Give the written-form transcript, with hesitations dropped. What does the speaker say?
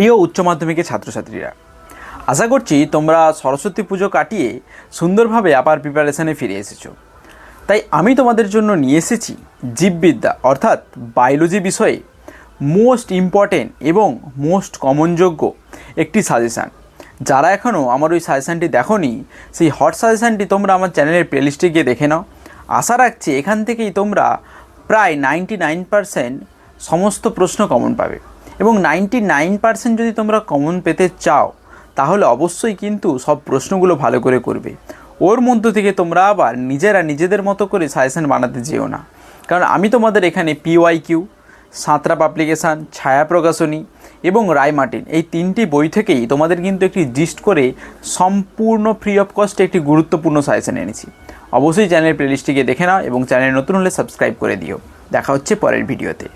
প্রিয় উচ্চ মাধ্যমিকের ছাত্রছাত্রীরা, আশা করছি তোমরা সরস্বতী পুজো কাটিয়ে সুন্দরভাবে আবার প্রিপারেশানে ফিরে এসেছো। তাই আমি তোমাদের জন্য নিয়ে এসেছি জীববিদ্যা অর্থাৎ বায়োলজি বিষয়ে মোস্ট ইম্পর্টেন্ট এবং মোস্ট কমনযোগ্য একটি সাজেশান। যারা এখনও আমার ওই সাজেশানটি দেখোনি, সেই হট সাজেশানটি তোমরা আমার চ্যানেলের প্লেলিস্টে গিয়ে দেখে নাও। আশা রাখছি এখান থেকেই তোমরা প্রায় 99% সমস্ত প্রশ্ন কমন পাবে, এবং 99% যদি তোমরা কমন পেতে চাও তাহলে অবশ্যই কিন্তু সব প্রশ্নগুলো ভালো করে করবে। ওর মধ্য থেকে তোমরা আবার নিজেদের মতো করে সাজেশান বানাতে যেও না, কারণ আমি তোমাদের এখানে PYQ, সাঁতরা পাবলিকেশান, ছায়া প্রকাশনী এবং রায়মার্টিন এই 3টি বই থেকেই তোমাদের কিন্তু একটি জিস্ট করে সম্পূর্ণ ফ্রি অফ কস্টে একটি গুরুত্বপূর্ণ সাজেশান এনেছি। অবশ্যই চ্যানেলের প্লেলিস্টে গিয়ে দেখে নাও এবং চ্যানেল নতুন হলে সাবস্ক্রাইব করে দিও। দেখা হচ্ছে পরের ভিডিওতে।